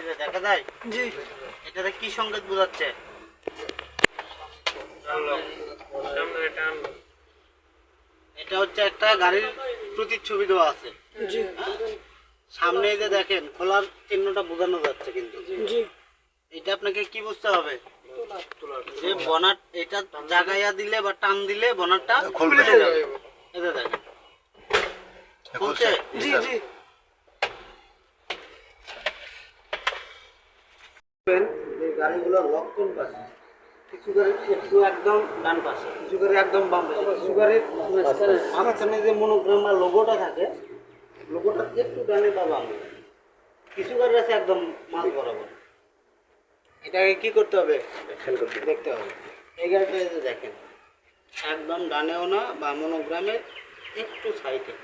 এই যে দেখা যায় জি এটাতে কি সংকেত বোঝাচ্ছে? এটা হচ্ছে একটা গাড়ির প্রতিচ্ছবি দেওয়া আছে। জি সামনে এই যে দেখেন খোলার চিহ্নটা বোঝানো যাচ্ছে, কিন্তু জি এটা আপনাকে কি বুঝতে হবে যে বনাট এটা জাগাইয়া দিলে বা টান দিলে বনাটটা খুলে যাবে। এই যে দেখেন খুলছে। জি জি এই গাড়িগুলোর লক কোন পাশে? কিছু গাড়ি একটু একদম ডান পাশে, কিছু গাড়ি একদম বাম পাশে, কিছু গাড়ির মাঝখানে যে মনোগ্রাম বা লোগোটা থাকে, লোগোটা একটু ডানে বা বামে। কিছু গাড়ি আছে একদম মাঝ বরাবর। এটাকে কি করতে হবে? দেখতে হবে। এই গাড়িটা এই যে দেখেন একদম ডানেও না বা মনোগ্রামের একটু সাইডে।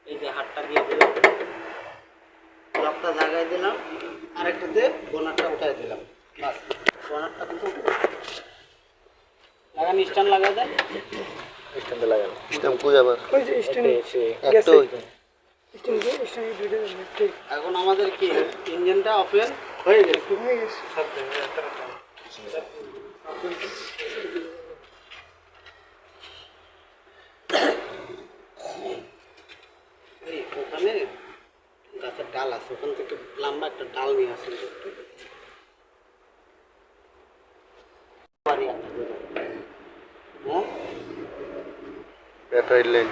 এই যে হাতটা দিয়ে দিলাম, লকটা জাগায় দিলাম, আরেকটাতে বোনারটা উঠাই দিলাম। বাস বোনারটা কিন্তু লাগান, স্ট্যান্ড লাগা দেয়। স্ট্যান্ডে লাগানো স্ট্যান্ড কই আবার ওই যে স্ট্যান্ড একটা স্ট্যান্ড ভিডিও ঠিক এখন আমাদের কি ইঞ্জিনটা ওপেন হয়ে গেছে। হয়ে গেছে এই ওখানে গাছের ডাল আছে, ওখান থেকে লম্বা একটা ডাল নিয়ে আসেন। হ্যাঁ ব্যাটারি লাইন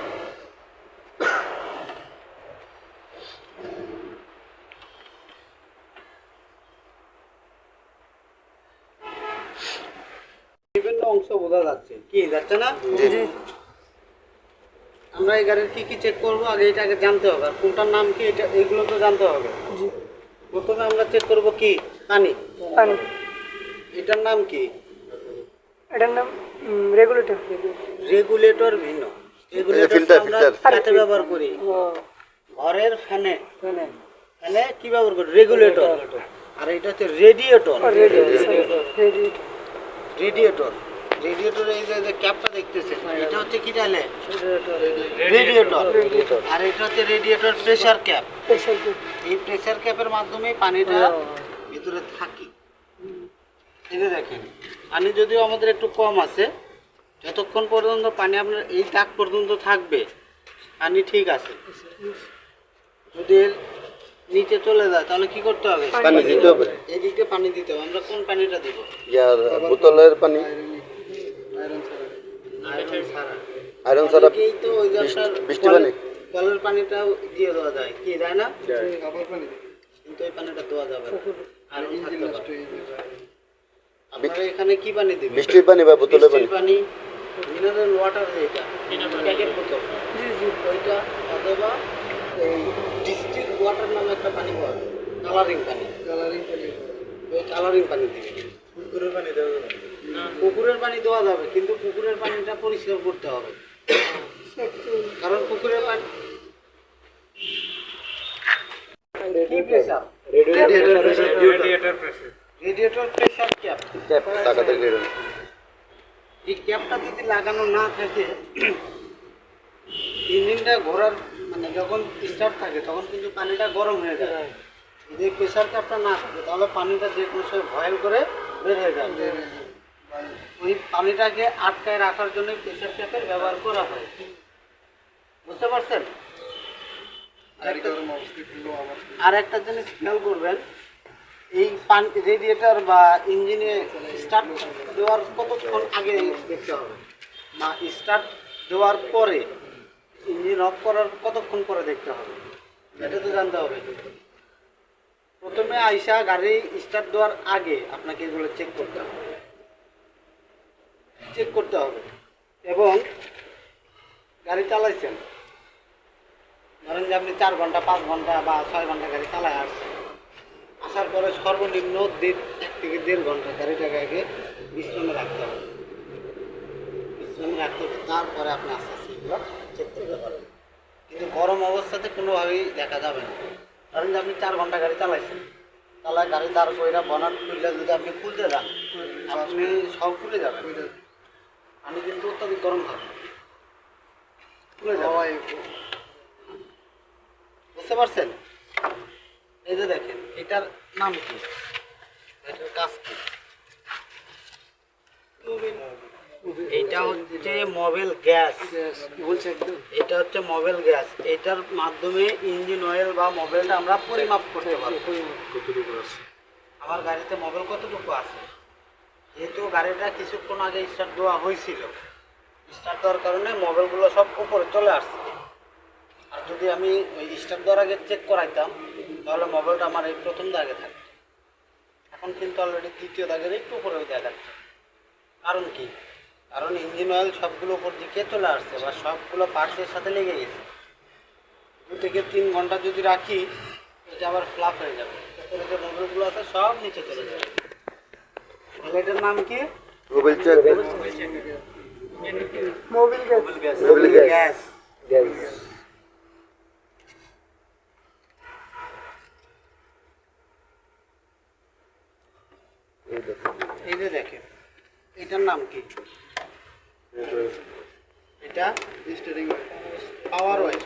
বিভিন্ন অংশ বোঝা যাচ্ছে, কি যাচ্ছে না? জি আমরা এই গাড়ির কি কি চেক করবো আগে, এটাকে জানতে হবে। আর কোনটার নাম কি এটা এগুলো তো জানতে হবে। জি প্রথমে আমরা চেক করব কি পানি। পানি এটার নাম কি? এটার নাম রেগুলেটর রেগুলেটর ভিন্ন। রেগুলেটর filter, আমরা filter। কাতে ব্যবহার করি ও ঘরের ফ্যানে। মানে ফ্যানে কি ব্যবহার করি? রেগুলেটর। আর এটা হচ্ছে রেডিয়েটর। রেডিয়েটর রেডিয়েটর এই যে ক্যাপটা দেখতেছেন, এটা হচ্ছে কি জানে? রেডিয়েটর। আর এটা হচ্ছে রেডিয়েটর প্রেসার ক্যাপ। এই প্রেসার ক্যাপের মাধ্যমে পানিটা ভিতরে থাকে। এই যে দেখেন পানি যদিও আমাদের একটু কম আছে, যতক্ষণ পর্যন্ত পানি আপনার এই দাগ পর্যন্ত থাকবে পানি ঠিক আছে। যদি এর নিচে চলে যায় তাহলে কি করতে হবে? পানি দিতে হবে। এই দিক দিয়ে পানি দিতে হবে। আমরা কোন পানিটা দিব? ইয়ার বোতলের পানি আয়রন ছাড়া। আয়রন ছাড়া অনেকেই তো ওই যে আপনার বৃষ্টি পানি কলের পানিটাও দিয়ে দেওয়া যায়, কি যায় না? কিন্তু এই পানিটা দেওয়া যাবে না, আয়রন থাকতে পারে। আপনারা এখানে কি পানি দিবেন? বৃষ্টির পানি বা বোতলের পানি বৃষ্টির পানি, মিনারেল ওয়াটার, যেটা প্যাকেট বোতল ওইটা, অথবা এই ডিস্টিল ওয়াটার নামে একটা পানি পাওয়া যায়, কালারিং পানি। ওই কালারিং পানি দিবেন। পুকুরের পানি দেওয়া যাবে না? পুকুরের পানি দেওয়া যাবে, কিন্তু পুকুরের পানিটা পরিষ্কার করতে হবে। কারণ পুকুরের পানি কি pressure? Radiator pressure cap. Tap টাকা থেকে এই ক্যাপটা যদি লাগানো না থাকে, ইঞ্জিনটা ঘোরার মানে যখন স্টার্ট থাকে তখন কিন্তু পানিটা গরম হয়ে যায়। যদি প্রেসার ক্যাপটা না থাকে তাহলে পানিটা যে কোনো সময় ভয়েল করে বের হয়ে যাবে। ওই পানিটাকে আটকায় রাখার জন্য প্রেসার ক্যাপের ব্যবহার করা হয়। বুঝতে পারছেন? আর একটা জিনিস খেয়াল করবেন, এই পানি রেডিয়েটর বা ইঞ্জিনে স্টার্ট দেওয়ার কতক্ষণ আগে দেখতে হবে, না স্টার্ট দেওয়ার পরে, ইঞ্জিন অফ করার কতক্ষণ পরে দেখতে হবে, এটা তো জানতে হবে। প্রথমে আইসা গাড়ি স্টার্ট দেওয়ার আগে আপনাকে এগুলো চেক করতে হবে, এবং গাড়ি চালাইছেন, ধরেন যে আপনি 4 ঘন্টা 5 ঘন্টা বা 6 ঘন্টা গাড়ি চালায় আসছেন, আসার পরে সর্বনিম্ন 1 থেকে 1.5 ঘন্টা গাড়িটাকে আগে বিশ্রামে রাখতে হবে। তারপরে আপনি আস্তে আস্তে এগুলো চেক করতে পারবেন। কিন্তু গরম অবস্থাতে কোনোভাবেই দেখা যাবে না। ধরেন যে আপনি 4 ঘন্টা গাড়ি চালাইছেন, তাহলে গাড়ি দাঁড় কইরা বনাট খুললে যদি আপনি খুলতে যান, আপনি সব খুলে যাবেন। আমি কিন্তু অত্যাধিক গরম থাকবে, খুলে যাবে। বুঝতে পারছেন? এই যে দেখেন এটার নাম কি, এটার কাজ কি? এটা হচ্ছে মোবিল গ্যাস, বলছে একদম এটা হচ্ছে মোবিল গ্যাস। এটার মাধ্যমে ইঞ্জিন অয়েল বা মোবিলটা আমরা পরিমাপ করতে পারবো। আমার গাড়িতে মোবিল কতটুকু আছে, যেহেতু গাড়িটা কিছুক্ষণ আগে স্টার্ট দেওয়া হয়েছিল, স্টার্ট দেওয়ার কারণে মোবিলগুলো সব উপরে চলে আসছে। আর যদি আমি ওই স্টার্ট দেওয়ার আগে চেক করাইতাম তাহলে মোবিলটা আমার এই প্রথম দাগে থাকতো। এখন কিন্তু অলরেডি দ্বিতীয় দাগের একটু উপরে দেখাচ্ছে। কারণ কি? কারণ ইঞ্জিন অয়েল সবগুলো উপর দিকে চলে আসছে বা সবগুলো পার্টসের সাথে লেগে গেছে। 2 থেকে 3 ঘন্টা যদি রাখি এটা আবার ফ্লাপ হয়ে যাবে, উপরে যে মোবিলগুলো আছে সব নিচে চলে যাবে। তাহলে এটার নাম কি? Mobil check Mobil gas Mobil gas. এই যে দেখেন এটার নাম কি? এটা স্টিয়ারিং পাওয়ার অয়েল।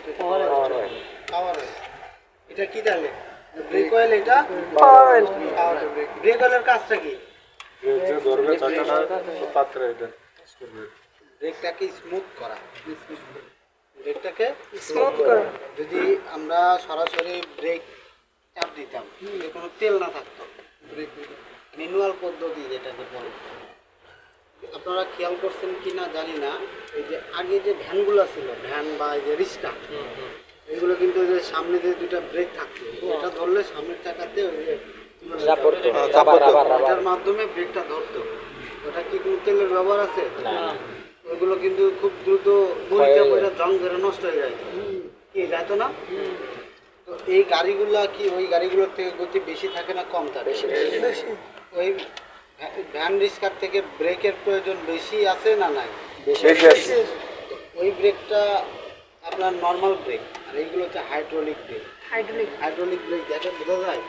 এটা কি তাহলে? Brake oil. এটা power oil power oil. Brake অয়েলের কাজটা কি? ব্রেকটাকে স্মুথ করা। ব্রেকটাকে স্মুথ করা। যদি আমরা সরাসরি ব্রেক চাপ দিতাম, যে কোনো তেল না থাকতো, ব্রেক ম্যানুয়াল পদ্ধতি যেটাকে বলে, আপনারা খেয়াল করছেন কি না জানি না, এই যে আগে যে ভ্যানগুলো ছিল, ভ্যান বা এই যে রিক্সা, এগুলো কিন্তু ওই যে সামনে যে দুটা ব্রেক থাকতো, এটা ধরলে সামনের চাকাতে ওই যে এটার মাধ্যমে ব্রেকটা ধরতো। ওটা কি কোনো তেলের ব্যবহার আছে? ওইগুলো কিন্তু খুব দ্রুত মরিচা পয়সা জং ধরে নষ্ট হয়ে যায়, কি যাইতো না? তো এই গাড়িগুলা কি ওই গাড়িগুলোর থেকে গতি বেশি থাকে না কম থাকে? বেশি ওই ভ্যান রিক্সার থেকে ব্রেকের প্রয়োজন বেশি আছে না নাই? বেশি আছে। তো ওই ব্রেকটা আপনার নর্মাল ব্রেক, আর এইগুলো হচ্ছে hydraulic break. Hydraulic hydraulic break দেখে বোঝা যায়